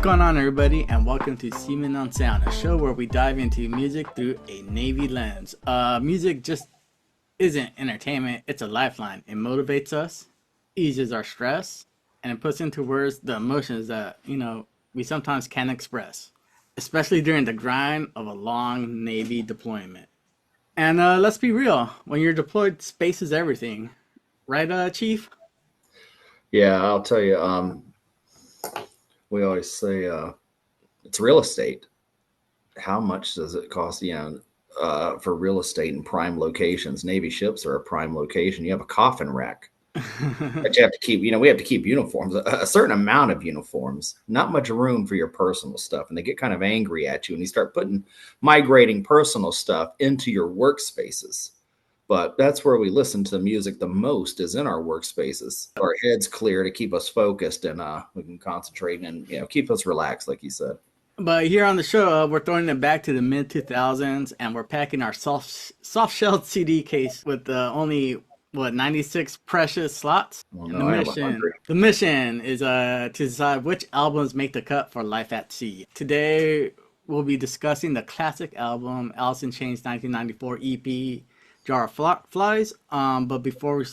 going on, everybody, and welcome to Seamen On Sound, a show where we dive into music through a Navy lens. Music just isn't entertainment, it's a lifeline. It motivates us, eases our stress, and it puts into words the emotions that, we sometimes can't express, especially during the grind of a long Navy deployment. And let's be real, when you're deployed, space is everything. Right, Chief? Yeah, I'll tell you, we always say it's real estate. How much does it cost, for real estate in prime locations? Navy ships are a prime location. You have a coffin rack that you have to keep. We have to keep uniforms, a certain amount of uniforms, not much room for your personal stuff. And they get kind of angry at you and you start migrating personal stuff into your workspaces. But that's where we listen to music the most, is in our workspaces. Our heads clear to keep us focused, and we can concentrate and keep us relaxed, like you said. But here on the show, we're throwing it back to the mid 2000s, and we're packing our soft shelled CD case with only 96 precious slots. Well, And no, I have 100. the mission is to decide which albums make the cut for Life at Sea. Today we'll be discussing the classic album Alice in Chains 1994 EP Jar of Flies. But before we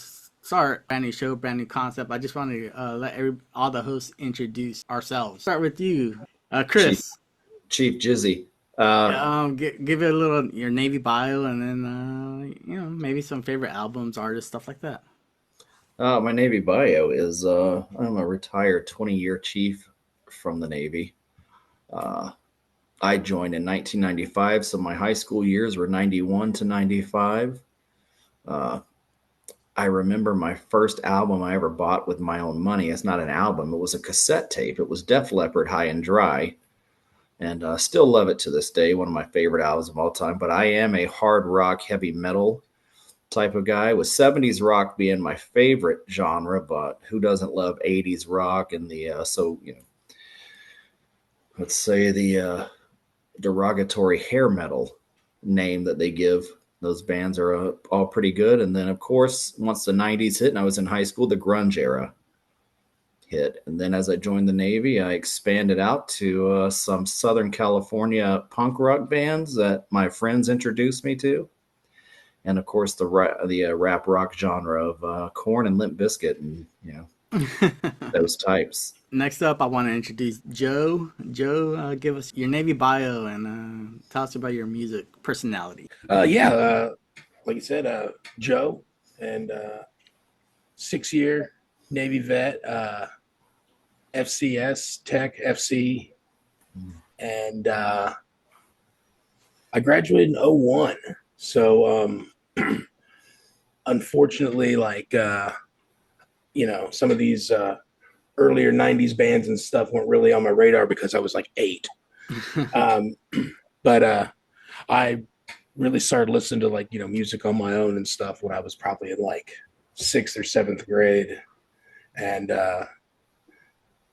start, brand new show, brand new concept, I just wanted to let all the hosts introduce ourselves. Start with you, Chris. Chief Jizzy. Give it a little your Navy bio, and then maybe some favorite albums, artists, stuff like that. My Navy bio is I'm a retired 20-year chief from the Navy. I joined in 1995, so my high school years were 91 to 95. I remember my first album I ever bought with my own money. It's not an album. It was a cassette tape. It was Def Leppard, High and Dry. And still love it to this day. One of my favorite albums of all time. But I am a hard rock, heavy metal type of guy, with 70s rock being my favorite genre. But who doesn't love 80s rock and let's say the derogatory hair metal name that they give those bands are all pretty good. And then, of course, once the 90s hit and I was in high school, the grunge era hit. And then as I joined the Navy, I expanded out to some Southern California punk rock bands that my friends introduced me to. And, of course, the rap rock genre of Korn and Limp Bizkit and, those types. Next up, I want to introduce Joe. Joe, give us your Navy bio and tell us about your music personality. Like you said, Joe, and 6-year Navy vet, FCS, Tech, FC, and I graduated in 01. So, unfortunately, some of these earlier 90s bands and stuff weren't really on my radar because I was like 8. But I really started listening to music on my own and stuff when I was probably in 6th or 7th grade. And I'm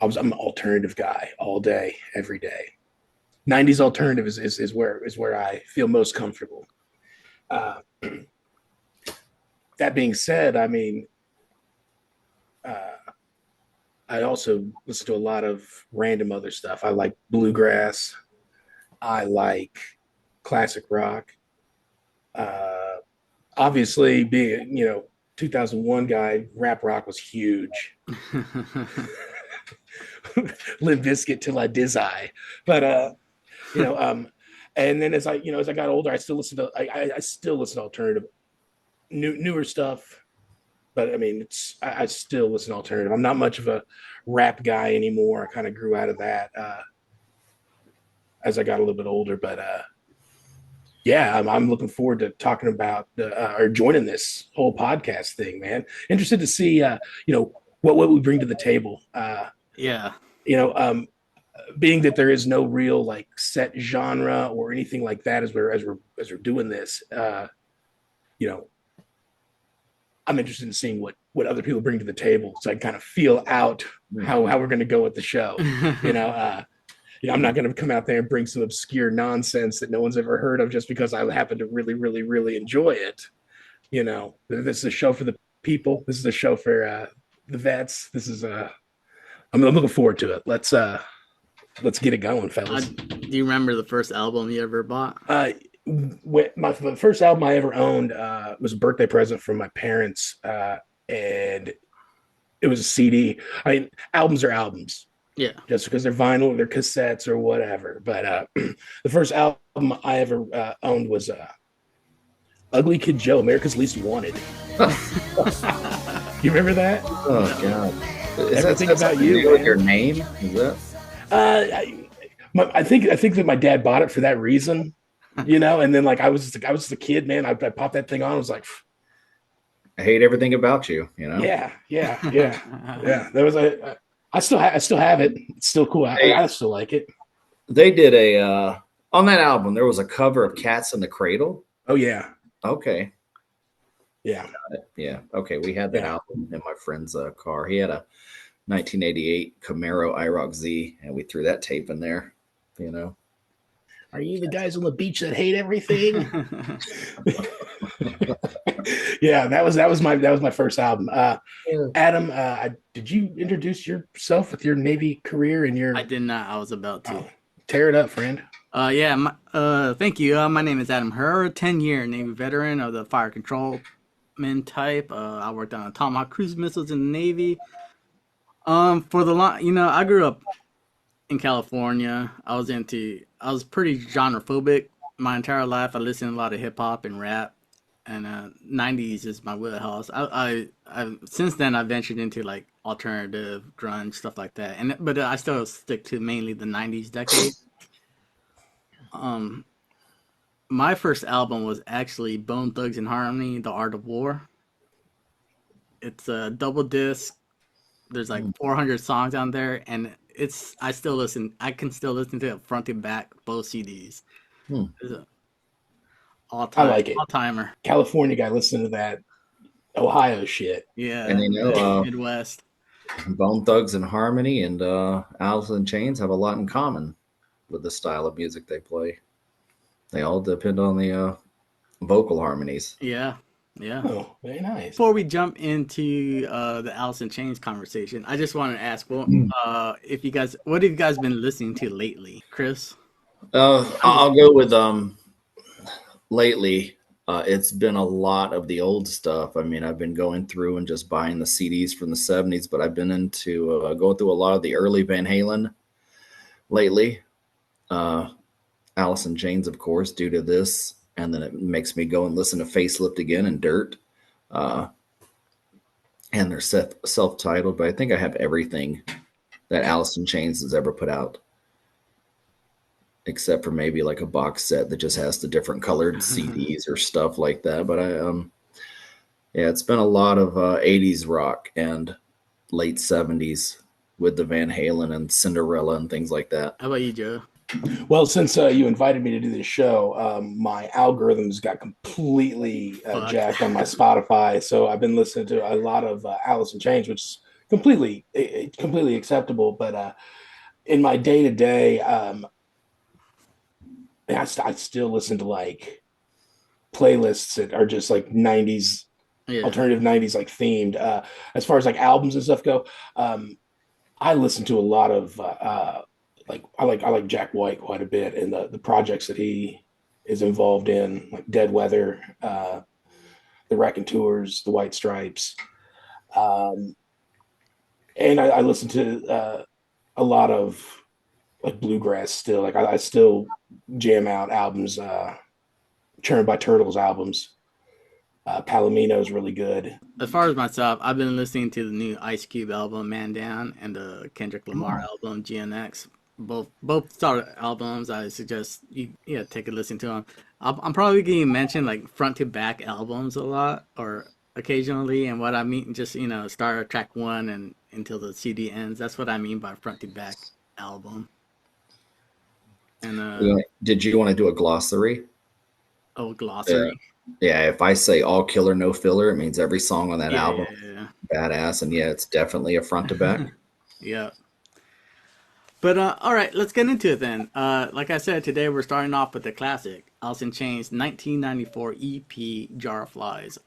an alternative guy all day, every day. 90s alternative is where I feel most comfortable. That being said, I mean, I also listen to a lot of random other stuff. I like bluegrass. I like classic rock. Obviously, being 2001 guy, rap rock was huge. Limp Bizkit till I diz I. But and then as I got older, I still listen to alternative, newer stuff. But I mean, I still listen to alternative. I'm not much of a rap guy anymore. I kind of grew out of that as I got a little bit older. But I'm looking forward to talking about or joining this whole podcast thing, man. Interested to see what we bring to the table. Being that there is no real set genre or anything like that as we're doing this, I'm interested in seeing what other people bring to the table, so I kind of feel out how we're going to go with the show. I'm not going to come out there and bring some obscure nonsense that no one's ever heard of just because I happen to really, really, really enjoy it. This is a show for the people. This is a show for the vets. I'm looking forward to it. Let's let's get it going, fellas. Do you remember the first album you ever bought? The first album I ever owned was a birthday present from my parents, and it was a CD. I mean, albums are albums. Yeah. Just because they're vinyl, or they're cassettes, or whatever. But the first album I ever owned was Ugly Kid Joe, America's Least Wanted. You remember that? Oh God! Is Everything that About something You, to do with man. your name? Is that? I think that my dad bought it for that reason, And then like I was just a kid, man. I popped that thing on. I was like, I hate everything about you. yeah. That was I still have it. It's still cool. I still like it. They did a on that album. There was a cover of "Cats in the Cradle." Oh yeah, Okay. yeah. Yeah. Okay. We had that Yeah. album in my friend's car. He had a 1988 Camaro IROC Z, and we threw that tape in there. Are you the guys on the beach that hate everything? Yeah, that was my first album. Adam, did you introduce yourself with your Navy career and your? I did not. I was about to. Tear it up, friend. Thank you. My name is Adam Herrera, 10-year Navy veteran of the fire controlman type. I worked on Tomahawk cruise missiles in the Navy. I grew up in California. I was pretty genre phobic my entire life. I listened to a lot of hip hop and rap, and 90s is my wheelhouse. I since then I ventured into like alternative grunge stuff like that, but I still stick to mainly the 90s decade. My first album was actually Bone Thugs and Harmony, The Art of War. It's a double disc. There's like 400 songs on there, and I can still listen to it front to back, both CDs. It's a I like it. All-timer. California guy, listen to that Ohio shit. Yeah, And Midwest. Bone Thugs and Harmony and Alice in Chains have a lot in common with the style of music they play. They all depend on the vocal harmonies. Yeah. Oh, very nice. Before we jump into the Alice in Chains conversation, I just want to ask, what have you guys been listening to lately, Chris? I'll go with lately. It's been a lot of the old stuff. I mean, I've been going through and just buying the CDs from the 70s, but I've been into going through a lot of the early Van Halen lately. Alice in Chains, of course, due to this. And then it makes me go and listen to Facelift again and Dirt. And they're self-titled, but I think I have everything that Alice in Chains has ever put out, except for maybe like a box set that just has the different colored CDs or stuff like that. But it's been a lot of 80s rock and late 70s with the Van Halen and Cinderella and things like that. How about you, Joe? Well, since you invited me to do this show, my algorithms got completely jacked on my Spotify. So I've been listening to a lot of Alice in Chains, which is completely acceptable. But in my day to day, I still listen to like playlists that are just like 90s, alternative 90s, like themed. As far as like albums and stuff go, I listen to a lot of I like Jack White quite a bit, and the projects that he is involved in, like Dead Weather, the Raconteurs, the White Stripes, and I listen to a lot of like bluegrass still. Like I still jam out albums, Churned by Turtles albums. Palomino is really good. As far as myself, I've been listening to the new Ice Cube album, Man Down, and the Kendrick Lamar album, GNX. Both solid albums. I suggest you take a listen to them. I'm probably going to mention like front to back albums a lot or occasionally, and what I mean just start at track 1 and until the CD ends. That's what I mean by front to back album. And did you want to do a glossary? Oh, glossary. Yeah, if I say all killer no filler, it means every song on that album badass, and it's definitely a front to back. Yeah. But all right, let's get into it then. Like I said, today we're starting off with the classic Alice in Chains 1994 EP, Jar of Flies.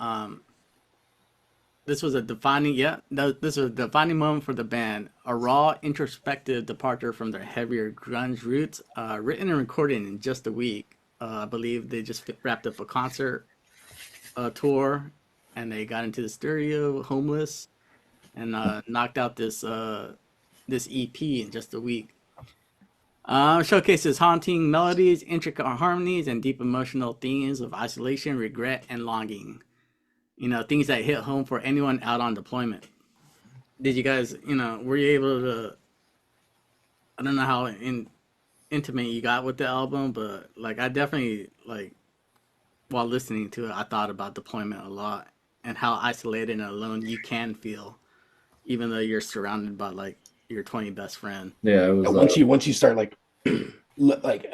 this was a defining, this was a defining moment for the band. A raw, introspective departure from their heavier grunge roots, written and recorded in just a week. I believe they just wrapped up a concert tour, and they got into the studio, Homeless, and knocked out this EP in just a week. Showcases haunting melodies, intricate harmonies, and deep emotional themes of isolation, regret, and longing. Things that hit home for anyone out on deployment. Did you guys, were you able to? I don't know how intimate you got with the album, but like I definitely like while listening to it, I thought about deployment a lot and how isolated and alone you can feel, even though you're surrounded by like your 20 best friend. Yeah, it was. Once you start like like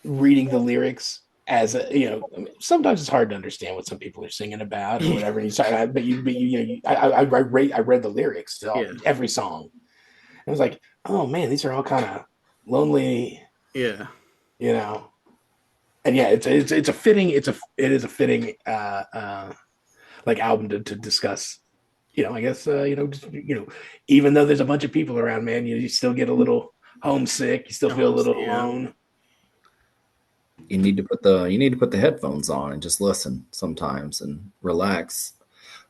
reading the lyrics as a, I mean, sometimes it's hard to understand what some people are singing about or whatever. And you start, but I read the lyrics to every song. I was like, oh man, these are all kind of lonely. Yeah. And yeah, it is a fitting like album to discuss. I guess just, even though there's a bunch of people around, man, you still get a little homesick. You still feel a little alone. You need to put the headphones on and just listen sometimes and relax.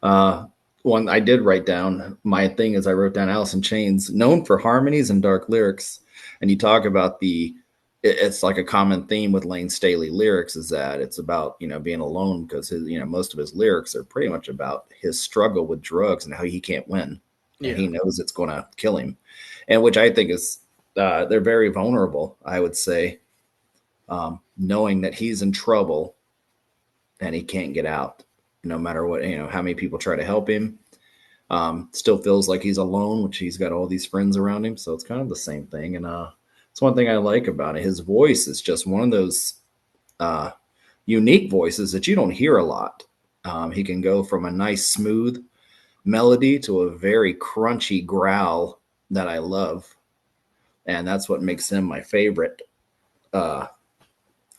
One I did write down, my thing is I wrote down Alice in Chains, known for harmonies and dark lyrics. And you talk about it's like a common theme with Lane Staley lyrics is that it's about, being alone because most of his lyrics are pretty much about his struggle with drugs and how he can't win. And he knows it's going to kill him. And which I think is, they're very vulnerable, I would say, knowing that he's in trouble and he can't get out no matter what, how many people try to help him. Still feels like he's alone, which he's got all these friends around him. So it's kind of the same thing. And, it's one thing I like about it. His voice is just one of those unique voices that you don't hear a lot. He can go from a nice, smooth melody to a very crunchy growl that I love. And that's what makes him my favorite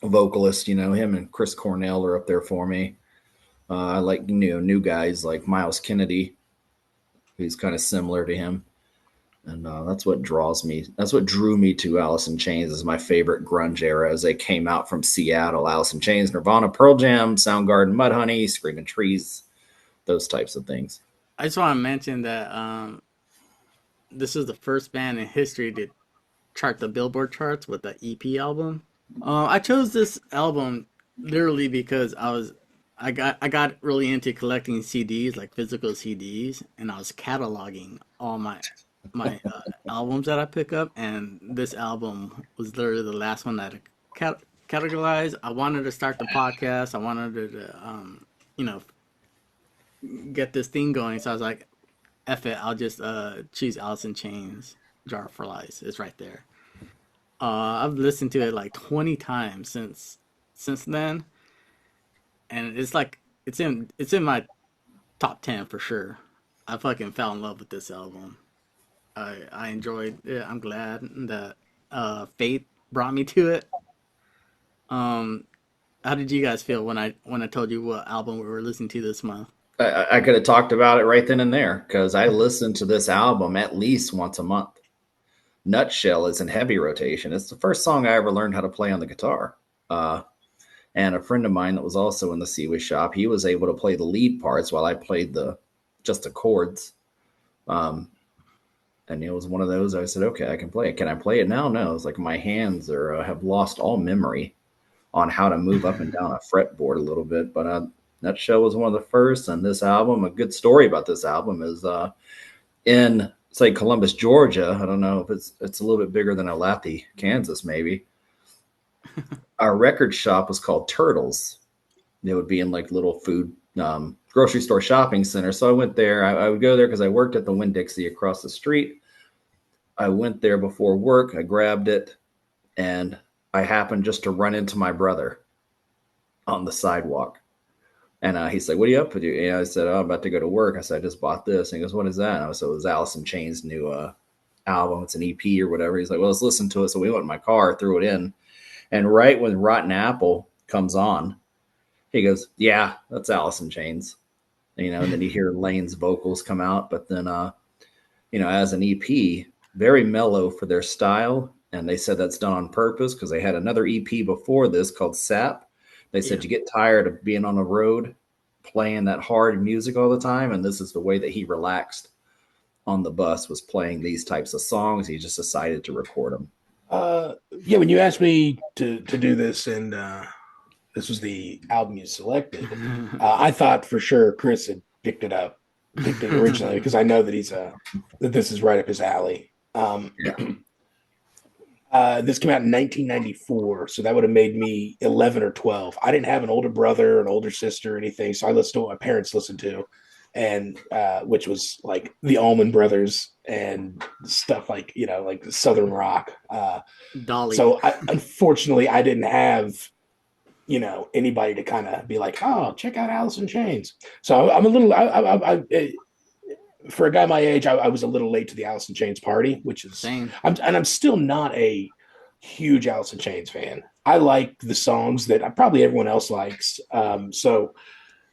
vocalist. Him and Chris Cornell are up there for me. I like new guys like Miles Kennedy, who's kind of similar to him. And that's what draws me. That's what drew me to Alice in Chains as my favorite grunge era as they came out from Seattle. Alice in Chains, Nirvana, Pearl Jam, Soundgarden, Mudhoney, Screaming Trees, those types of things. I just want to mention that this is the first band in history to chart the Billboard charts with the EP album. I chose this album literally because I got really into collecting CDs, like physical CDs, and I was cataloging all my albums that I pick up, and this album was literally the last one that I categorized. I wanted to start the podcast. I wanted to, get this thing going. So I was like, F it, I'll just choose Alice in Chains, Jar for Lies. It's right there. I've listened to it like 20 times since then, and it's like it's in my top 10 for sure. I fucking fell in love with this album. I enjoyed it. I'm glad that fate brought me to it. How did you guys feel when I told you what album we were listening to this month? I could have talked about it right then and there because I listened to this album at least once a month. Nutshell is in heavy rotation. It's the first song I ever learned how to play on the guitar. And a friend of mine that was also in the Seaway shop, he was able to play the lead parts while I played just the chords. And it was one of those, I said, okay, I can play it. Can I play it now? No. It's like my hands have lost all memory on how to move up and down a fretboard a little bit. But Nutshell was one of the first. And this album, a good story about this album is in, say, Columbus, Georgia. I don't know if it's a little bit bigger than Olathe, Kansas, maybe. Our record shop was called Turtles. It would be in like little food grocery store shopping center. So I went there. I would go there because I worked at the Winn-Dixie across the street. I went there before work. I grabbed it, and I happened just to run into my brother on the sidewalk. And he's like, "What are you up to?" And I said, "Oh, I'm about to go to work." I said, "I just bought this." And he goes, "What is that?" And I said, "It was Alice in Chains' new album. It's an EP or whatever." He's like, "Well, let's listen to it." So we went in my car, threw it in. And right when Rotten Apple comes on, he goes, "Yeah, that's Alice in Chains." And then you hear Lane's vocals come out. But then, as an EP, very mellow for their style. And they said that's done on purpose because they had another EP before this called Sap. They said you get tired of being on the road playing that hard music all the time. And this is the way that he relaxed on the bus, was playing these types of songs. He just decided to record them. Yeah, when you asked me to do this, and this was the album you selected, I thought for sure Chris had picked it originally because I know that that this is right up his alley. This came out in 1994, so that would have made me 11 or 12. I didn't have an older brother, an older sister, or anything, so I listened to what my parents listened to, and which was like the Allman Brothers and stuff like like Southern rock. Dolly. So unfortunately, I didn't have anybody to kind of be like, oh, check out Alice in Chains. So I'm a little. For a guy my age, I was a little late to the Alice in Chains party, which is Same. I'm still not a huge Alice in Chains fan. I like the songs that probably everyone else likes. So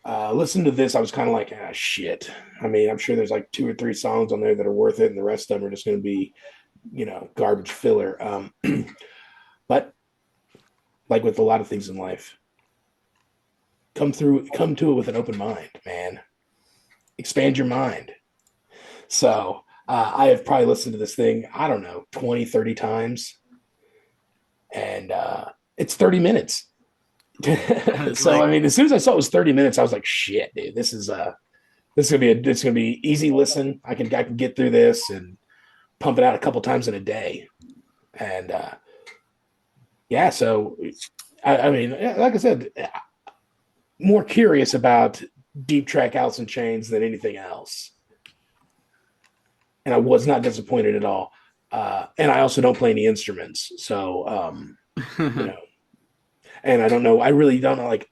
listen to this. I was kind of like, shit. I mean, I'm sure there's like 2 or 3 songs on there that are worth it, and the rest of them are just going to be, garbage filler. But like with a lot of things in life, come to it with an open mind, man. Expand your mind. So I have probably listened to this thing, I don't know, 20, 30 times. And it's 30 minutes. So, I mean, as soon as I saw it was 30 minutes, I was like, shit, dude, this is gonna be easy listen. I can get through this and pump it out a couple times in a day. And yeah, so I mean, like I said, more curious about deep track Alice in Chains than anything else. And I was not disappointed at all. And I also don't play any instruments. So, and I don't know, I really don't know, like,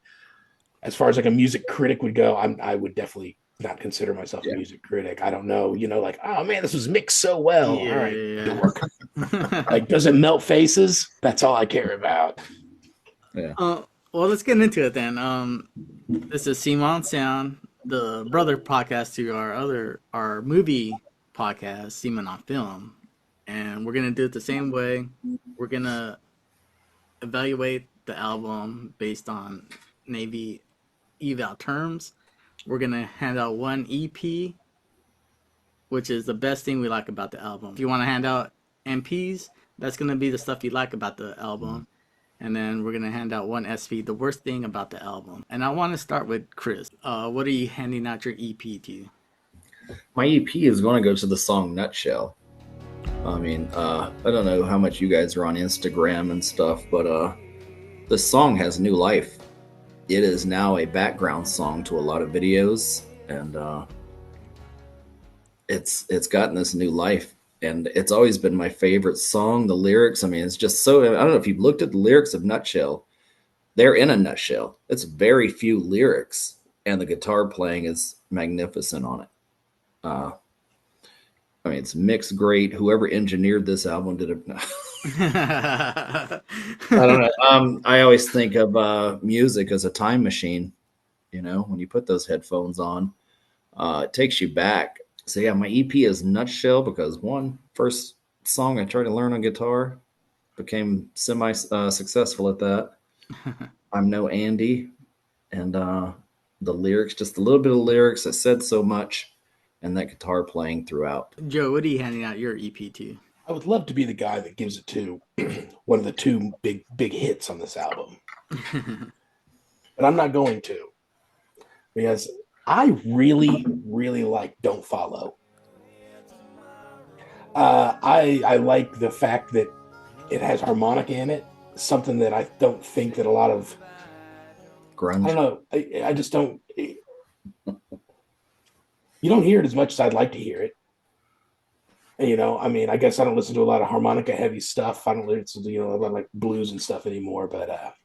as far as like a music critic would go, I would definitely not consider myself a music critic. I don't know, like, oh man, this was mixed so well. Yeah. All right, dork. Like, does it melt faces? That's all I care about. Yeah. Well, let's get into it then. This is Seamen On Sound, the brother podcast to our movie podcast, Seamen on Film, and we're gonna do it the same way. We're gonna evaluate the album based on Navy eval terms. We're gonna hand out one EP, which is the best thing we like about the album. If you want to hand out MPs, that's gonna be the stuff you like about the album. And then we're going to hand out one SV, the worst thing about the album. And I want to start with Chris. What are you handing out your EP to? My EP is going to go to the song Nutshell. I mean, I don't know how much you guys are on Instagram and stuff, but this song has new life. It is now a background song to a lot of videos, and it's gotten this new life. And it's always been my favorite song. The lyrics, I mean, it's just so, I don't know if you've looked at the lyrics of Nutshell. They're in a nutshell. It's very few lyrics, and the guitar playing is magnificent on it. I mean, it's mixed great. Whoever engineered this album did it. I don't know. I always think of music as a time machine. When you put those headphones on, it takes you back. So yeah, my EP is Nutshell because first song I tried to learn on guitar, became semi successful at that. I'm no Andy, and the lyrics, just a little bit of lyrics that said so much, and that guitar playing throughout. Joe, what are you handing out your EP to? I would love to be the guy that gives it to one of the 2 big hits on this album, but I'm not going to, because I really, really like Don't Follow. I like the fact that it has harmonica in it, something that I don't think that a lot of grunge. I don't know. I just don't. You don't hear it as much as I'd like to hear it. And, I mean, I guess I don't listen to a lot of harmonica heavy stuff. I don't listen to a lot of like blues and stuff anymore. But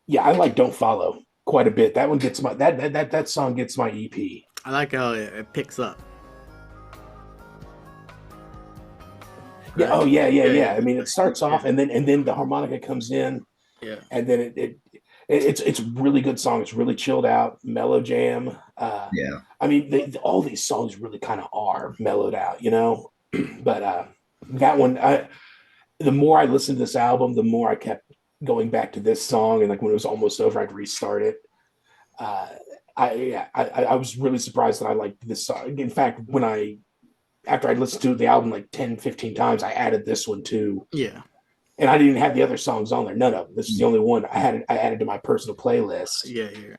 yeah, I like Don't Follow quite a bit. That one gets that song gets my EP. I like how it picks up. Yeah. Oh yeah. I mean, it starts off and then the harmonica comes in. Yeah. And then It's a really good song. It's really chilled out, mellow jam. Yeah. I mean, all these songs really kind of are mellowed out, you know. But that one, the more I listened to this album, the more I kept going back to this song, and like when it was almost over, I'd restart it. Uh, I was really surprised that I liked this song. In fact, after I listened to the album like 10, 15 times, I added this one too. Yeah. And I didn't even have the other songs on there. None of them. This is the only one I added to my personal playlist. Yeah. Yeah.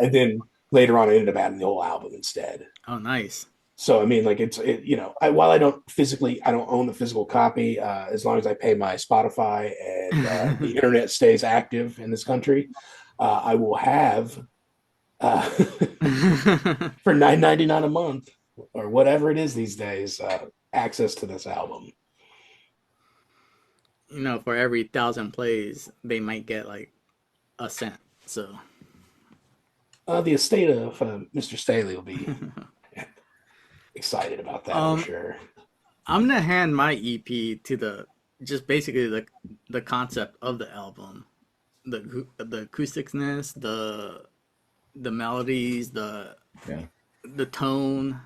And then later on, I ended up adding the whole album instead. Oh, nice. So I mean, like you know, while I don't own the physical copy. As long as I pay my Spotify and the internet stays active in this country, I will have for $9.99 a month or whatever it is these days, access to this album. You know, for every 1,000 plays, they might get like a cent. So, The estate of Mr. Staley will be excited about that, I'm sure. I'm gonna hand my EP to just basically the concept of the album, the acousticness, the melodies, Yeah. the tone.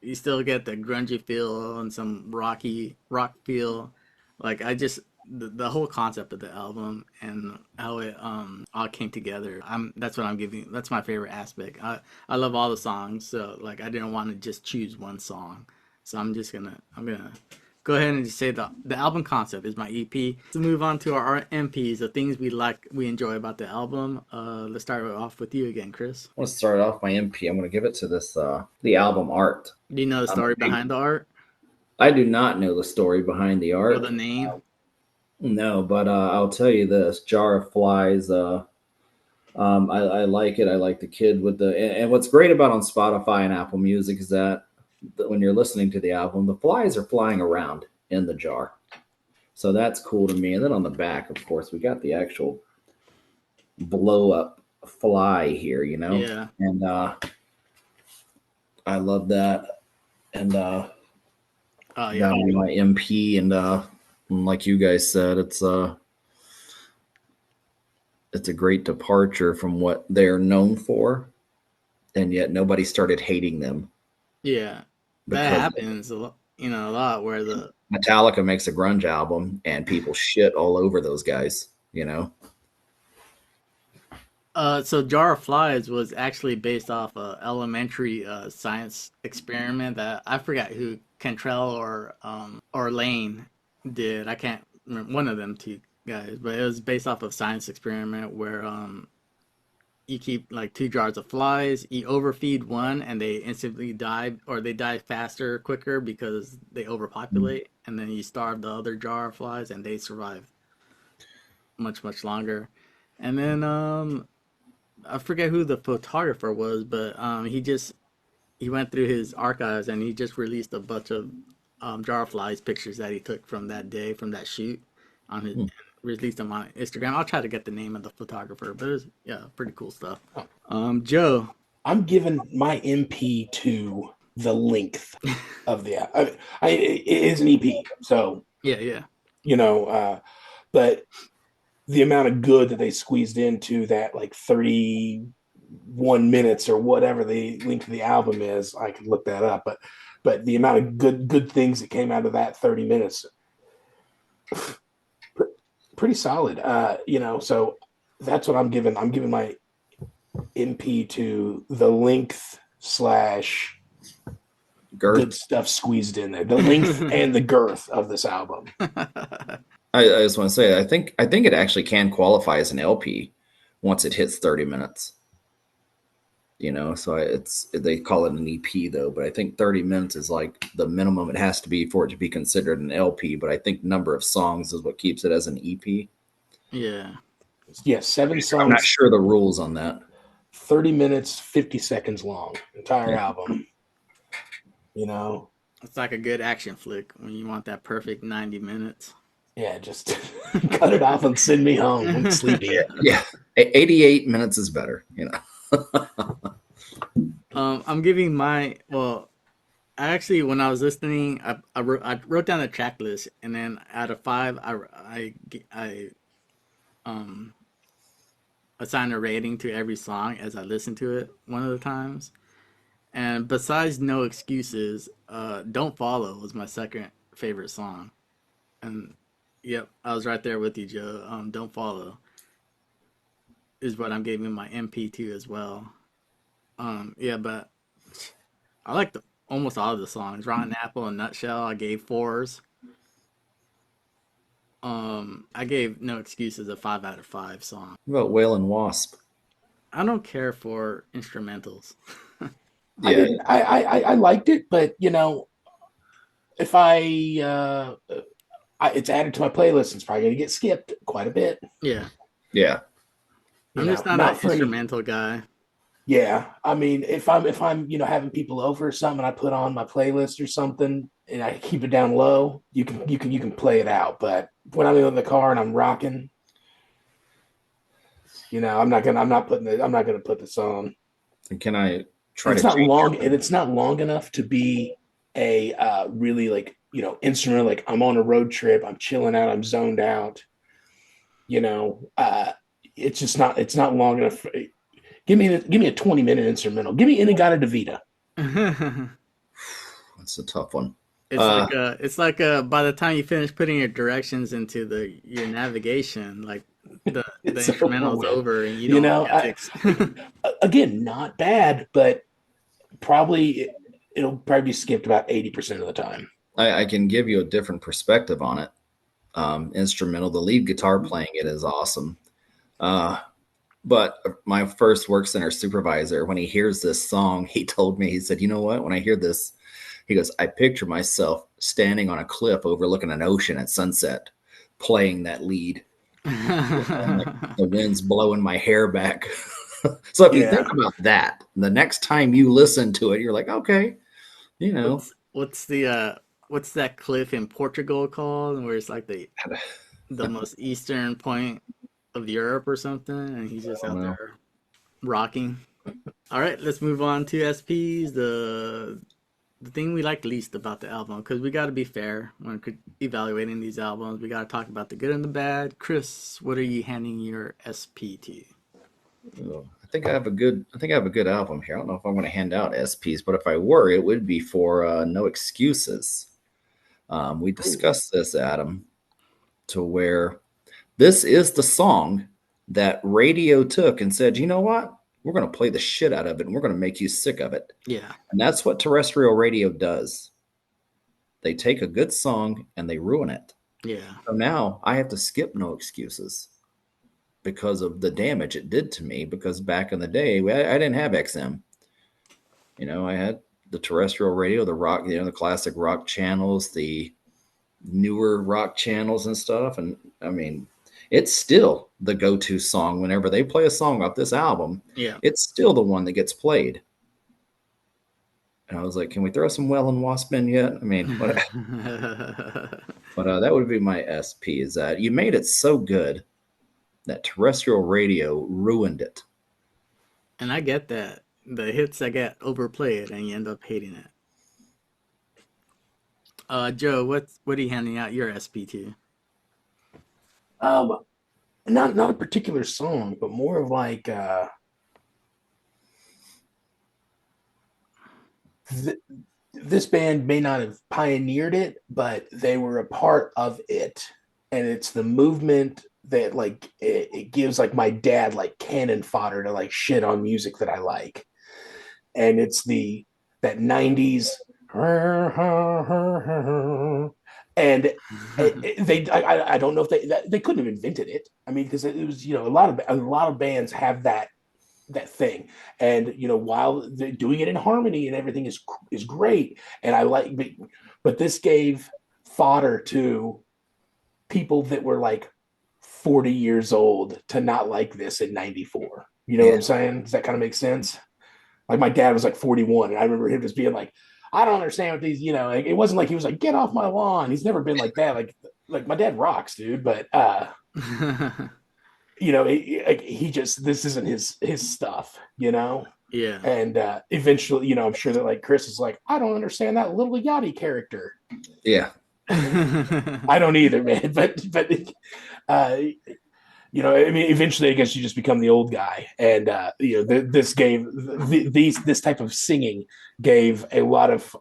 You still get the grungy feel and some rock feel. Like I just the whole concept of the album and how it all came together. That's what I'm giving. That's my favorite aspect. I love all the songs, so like I didn't want to just choose one song. So I'm gonna go ahead and just say the album concept is my EP. Let's move on to our MPs, the things we enjoy about the album. Let's start off with you again, Chris. I want to start off my MP. I'm going to give it to this the album art. Do you know the story behind the art I do not know the story behind the art. or the name? No, but I'll tell you this: Jar of Flies. I like it. I like the kid with and what's great about on Spotify and Apple Music is that when you're listening to the album, the flies are flying around in the jar. So that's cool to me. And then on the back, of course, we got the actual blow up fly here, you know? Yeah. And I love that. And Oh yeah. that'll be my MP. And like you guys said, it's a great departure from what they're known for. And yet nobody started hating them. Yeah. That happens a lot where the Metallica makes a grunge album and people shit all over those guys, you know? so Jar of Flies was actually based off a elementary science experiment that I forgot who Cantrell or Lane did. I can't remember one of them two guys, but it was based off of science experiment where you keep like 2 jars of flies, you overfeed one and they instantly die or they die faster, quicker because they overpopulate, and then you starve the other jar of flies and they survive much, much longer. And then I forget who the photographer was, but he went through his archives and he just released a bunch of jar of flies pictures that he took from that day, from that shoot, on his released them on Instagram. I'll try to get the name of the photographer, but it's pretty cool stuff. Joe, I'm giving my MP to the length of the. It is an EP, so yeah, you know, but the amount of good that they squeezed into that like 31 minutes or whatever the length of the album is, I could look that up, but the amount of good things that came out of that 30 minutes, pretty solid. So that's what I'm giving. I'm giving my MP to the length / Girth. good stuff squeezed in there, the length and the girth of this album. I just want to say, I think it actually can qualify as an LP once it hits 30 minutes. You know, so they call it an EP though, but I think 30 minutes is like the minimum it has to be for it to be considered an LP. But I think number of songs is what keeps it as an EP. Yeah. 7 songs. I'm not sure the rules on that. 30 minutes, 50 seconds long, entire album. You know, It's like a good action flick when you want that perfect 90 minutes. Yeah, just cut it off and send me home. I'm sleepy. Yeah. 88 minutes is better, you know. I'm giving actually, when I was listening, I wrote down a track list, and then out of 5, assign a rating to every song as I listen to it one of the times. And besides No Excuses, Don't Follow was my second favorite song. And yep, I was right there with you, Joe. Don't Follow is what I'm giving my MP2 as well. Yeah, but I like almost all of the songs. Rotten Apple and Nutshell, I gave fours. I gave No Excuses a 5 out of 5 song. What about Whale and Wasp? I don't care for instrumentals. I Yeah, didn't. I liked it, but you know, if it's added to my playlist, it's probably gonna get skipped quite a bit. Yeah, yeah. You I'm just know, not an not for any. instrumental guy. Yeah, I mean, if I'm having people over or something, and I put on my playlist or something, and I keep it down low, you can play it out. But when I'm in the car and I'm rocking, I'm not gonna put this on. And can I try And it's to not change long, your and it's not long enough to be a really like instrument. Like I'm on a road trip, I'm chilling out, I'm zoned out. You know, it's just not. It's not long enough. Give me a 20-minute instrumental. Give me Inagata Devita. That's a tough one. It's like by the time you finish putting your directions into your navigation, like the It's over instrumental's with. over and you You don't know, get to. again, not bad, but probably it'll probably be skipped about 80% of the time. I can give you a different perspective on it. Instrumental, the lead guitar playing it is awesome. Uh, but my first work center supervisor, when he hears this song, he told me, he said, you know what? When I hear this, he goes, I picture myself standing on a cliff overlooking an ocean at sunset, playing that lead. And like the wind's blowing my hair back. So if you think Yeah. about that, the next time you listen to it, you're like, okay, you know, What's that cliff in Portugal called, where it's like the most eastern point of Europe or something, and he's just I don't out know. there rocking. All right, let's move on to SPs. The thing we like least about the album, because we got to be fair when evaluating these albums. We got to talk about the good and the bad. Chris, what are you handing your SP to? I think I have a good album here. I don't know if I want to hand out SPs, but if I were, it would be for No Excuses. We Ooh. discussed this, Adam, to where this is the song that radio took and said, you know what? We're going to play the shit out of it and we're going to make you sick of it. Yeah, And that's what terrestrial radio does. They take a good song and they ruin it. yeah, So now I have to skip No Excuses because of the damage it did to me. Because back in the day, I didn't have XM. I had the terrestrial radio, the rock, the classic rock channels, the newer rock channels and stuff. And I mean, it's still the go-to song whenever they play a song off this album. yeah. It's still the one that gets played. And I was like, can we throw some Well and Wasp in yet? I mean, what? But that would be my SP. Is that you made it so good that terrestrial radio ruined it. And I get that. The hits that get overplayed and you end up hating it. Joe, what are you handing out your SP to? Um, not a particular song, but more of like th- this band may not have pioneered it, but they were a part of it, and it's the movement that like it gives like my dad like cannon fodder to like shit on music that I like, and it's the that 90s and I don't know if they couldn't have invented it. I mean, because it was a lot of bands have that thing, and while they're doing it in harmony and everything is great, and I like, but this gave fodder to people that were like 40 years old to not like this in 94. You know what Yeah. I'm saying? Does that kind of make sense? Like my dad was like 41, and I remember him just being like, I don't understand what these, like, it wasn't like he was like, get off my lawn. He's never been like that. Like my dad rocks, dude. But he just, this isn't his stuff, Yeah. and eventually, I'm sure that like Chris is like, I don't understand that Little Yachty character. Yeah. I don't either, man. But uh you know, I mean, eventually, I guess you just become the old guy, and you know, this gave this type of singing gave a lot of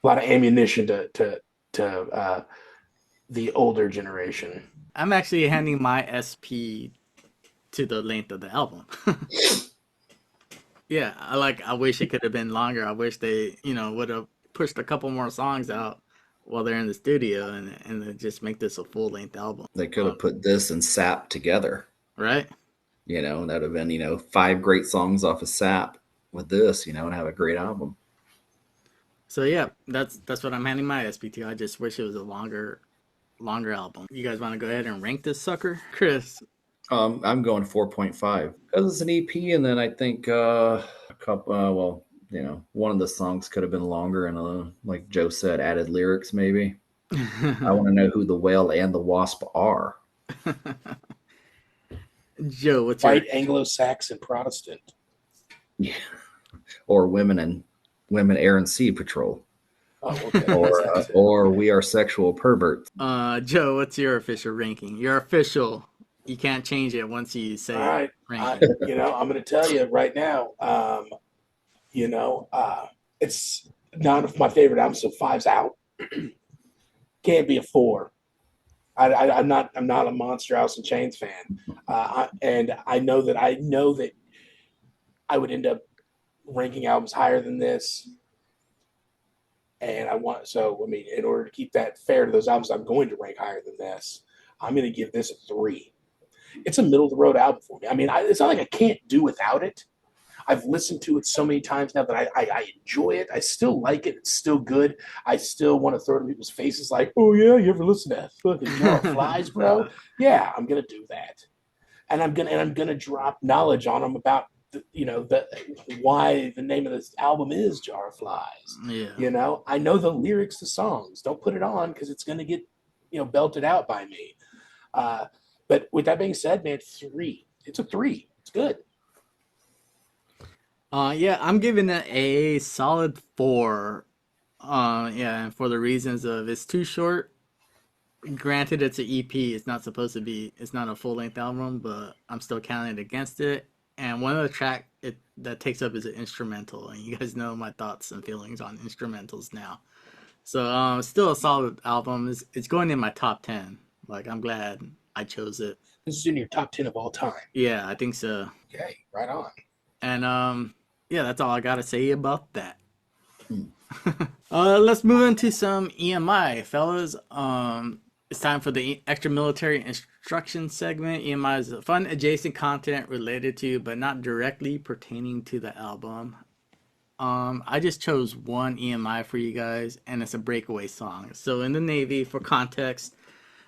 ammunition to the older generation. I'm actually handing my SP to the length of the album. Yeah, I wish it could have been longer. I wish they, would have pushed a couple more songs out while they're in the studio and then just make this a full length album. They could have put this and Sap together. Right? That would have been, 5 great songs off of Sap with this, and have a great album. So yeah, that's what I'm handing my SPT. I just wish it was a longer album. You guys want to go ahead and rank this sucker, Chris? I'm going 4.5 because it's an EP, and then I think a couple. One of the songs could have been longer, and like Joe said, added lyrics maybe. I want to know who the Whale and the Wasp are. Joe, what's white Anglo-Saxon Protestant? Yeah, or women Air and Sea Patrol. Oh, okay. or we are sexual perverts. Joe, what's your official ranking? Your official. You can't change it once you say all right. ranking. I'm going to tell you right now. It's not my favorite album, so 5's out. Can't be a 4. I'm not a Monster House and Chains fan, and I know that I would end up ranking albums higher than this. And in order to keep that fair to those albums, I'm going to rank higher than this. I'm going to give this a 3. It's a middle of the road album for me. I mean, it's not like I can't do without it. I've listened to it so many times now that I enjoy it. I still like it. It's still good. I still want to throw it in people's faces like, oh, yeah, you ever listen to fucking Jar of Flies, bro? Yeah, I'm going to do that. And I'm gonna drop knowledge on them about why the name of this album is Jar of Flies. Yeah. I know the lyrics to songs. Don't put it on because it's going to get, belted out by me. But with that being said, man, 3. It's a 3. It's good. Yeah, I'm giving it a solid 4. Yeah, and for the reasons of it's too short. Granted, it's an EP. It's not a full length album, but I'm still counting it against it. And one of the track that takes up is an instrumental, and you guys know my thoughts and feelings on instrumentals now. So still a solid album. It's going in my top 10. Like, I'm glad I chose it. This is in your top 10 of all time. Yeah, I think so. Okay, right on. And yeah, that's all I gotta say about that. Let's move into some EMI, fellas. It's time for the extra military instruction segment. EMI is fun adjacent content related to, but not directly pertaining to the album. I just chose one EMI for you guys, and it's a breakaway song. So in the Navy, for context,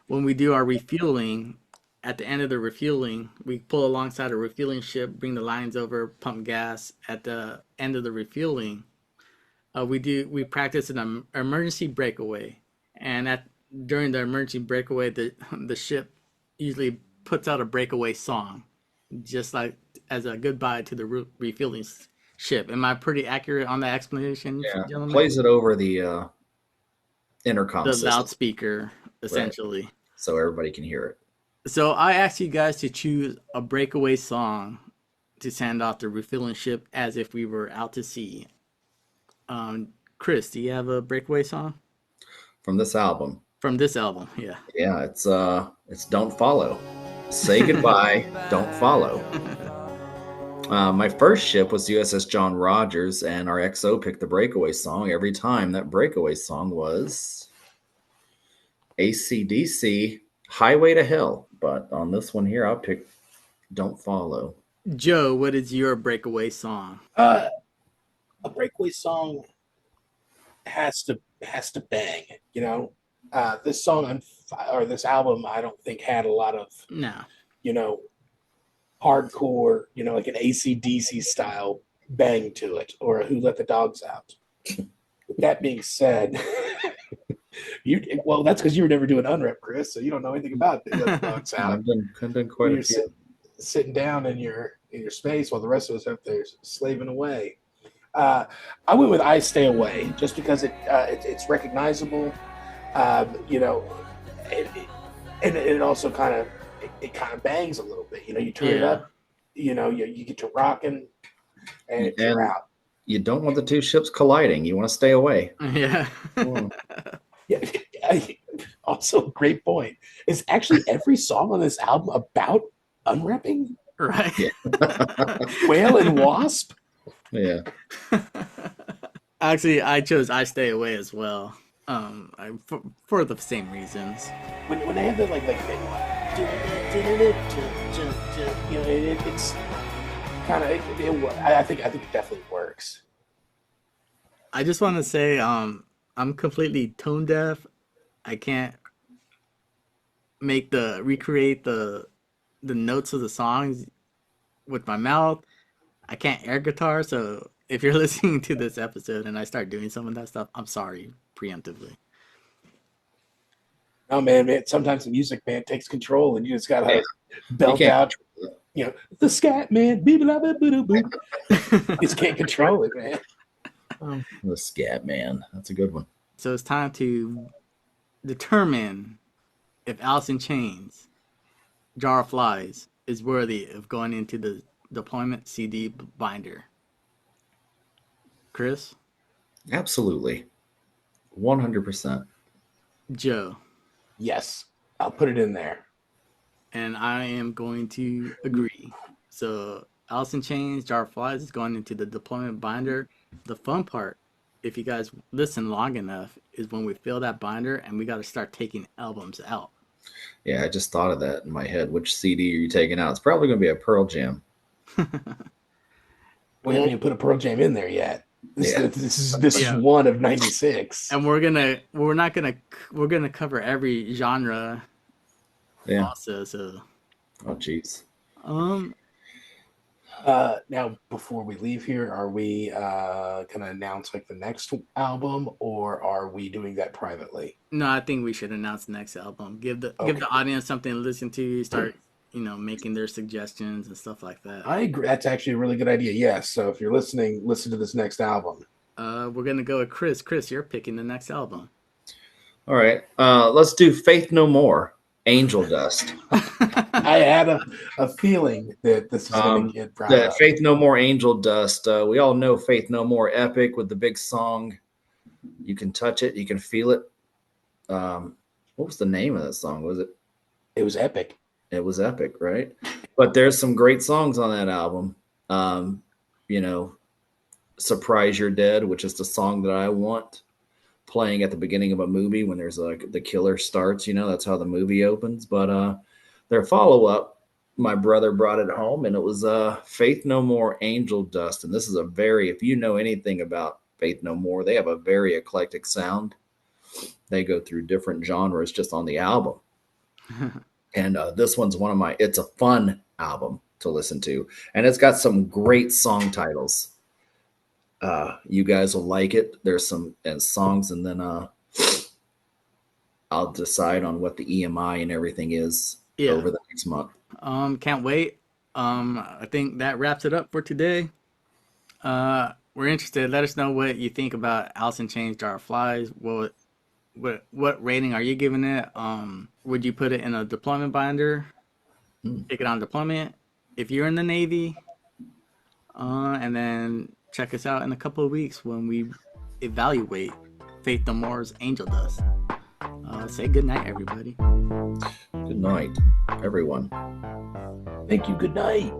when we do our refueling, at the end of the refueling, we pull alongside a refueling ship, bring the lines over, pump gas. At the end of the refueling, we practice an emergency breakaway, and during the emergency breakaway, the ship usually puts out a breakaway song, just like as a goodbye to the refueling ship. Am I pretty accurate on that explanation, gentlemen? Plays it over the intercom the system. Loudspeaker, essentially. Right. So everybody can hear it. So I asked you guys to choose a breakaway song to send off the refueling ship as if we were out to sea. Chris, do you have a breakaway song? From this album? From this album, yeah. Yeah, it's Don't Follow. Say goodbye, don't follow. My first ship was USS John Rogers, and our XO picked the breakaway song. Every time that breakaway song was AC/DC, Highway to Hell. But on this one here, I'll pick Don't Follow. Joe, what is your breakaway song? A breakaway song has to bang, this song or this album, I don't think had a lot of, hardcore, like an AC/DC style bang to it, or a Who Let the Dogs Out. With that being said, that's because you were never doing unrep, Chris, so you don't know anything about Who Let the Dogs Out. I've done quite a few. Sitting down in your space while the rest of us up there slaving away. I went with I Stay Away just because it's recognizable. and it also kind of it kind of bangs a little bit. You turn it Yeah. up, you get to rocking, and you're And out. you don't want the two ships colliding. You want to stay away. Yeah. Yeah. Also, great point. Is actually every song on this album about unwrapping Right. Yeah. Whale and Wasp? Yeah. Actually, I chose I Stay Away as well. For the same reasons. When they have that it's kind of I think it definitely works. I just want to say, I'm completely tone deaf. I can't recreate the notes of the songs with my mouth. I can't air guitar, so if you're listening to this episode and I start doing some of that stuff, I'm sorry preemptively. Oh man, sometimes the music man takes control, and you just gotta Yeah. belt You can't out. The scat man, you just can't control it, man. The Scat Man. That's a good one. So it's time to determine if Alice in Chains, Jar of Flies, is worthy of going into the deployment CD binder. Chris? Absolutely. 100%. Joe? Yes, I'll put it in there. And I am going to agree. So Alice in Chains, Jar of Flies is going into the deployment binder. The fun part, if you guys listen long enough, is when we fill that binder and we got to start taking albums out. Yeah, I just thought of that in my head. Which CD are you taking out? It's probably going to be a Pearl Jam. We haven't even put a Pearl Jam in there yet. This is Yeah. one of 96. And we're gonna cover every genre. Yeah. Also, so Oh, jeez. Now, before we leave here, are we gonna announce the next album, or are we doing that privately? No, I think we should announce the next album. Give the audience something to listen to. Start, making their suggestions and stuff like that. I agree. That's actually a really good idea. Yes. So if you're listening, listen to this next album. We're gonna go with Chris. Chris, you're picking the next album. All right. Let's do Faith No More, Angel Dust. I had a feeling that this was going to get brought up. Faith No More, Angel Dust. We all know Faith No More, epic with the big song. You can touch it. You can feel it. What was the name of that song? It was epic. It was epic, right? But there's some great songs on that album. Surprise You're Dead, which is the song that I want playing at the beginning of a movie when there's the killer starts, that's how the movie opens. But their follow-up, my brother brought it home, and it was Faith No More, Angel Dust. And this is if you know anything about Faith No More, they have a very eclectic sound. They go through different genres just on the album. And this one's it's a fun album to listen to. And it's got some great song titles. You guys will like it. There's some songs, and then I'll decide on what the EMI and everything is over the next month. Can't wait. I think that wraps it up for today. We're interested. Let us know what you think about Alice in Chains, Jar of Flies. What rating are you giving it? Would you put it in a deployment binder? Pick it on deployment if you're in the Navy. And then check us out in a couple of weeks when we evaluate Faith No More's Angel Dust. Say good night, everybody. Good night, everyone. Thank you. Good night.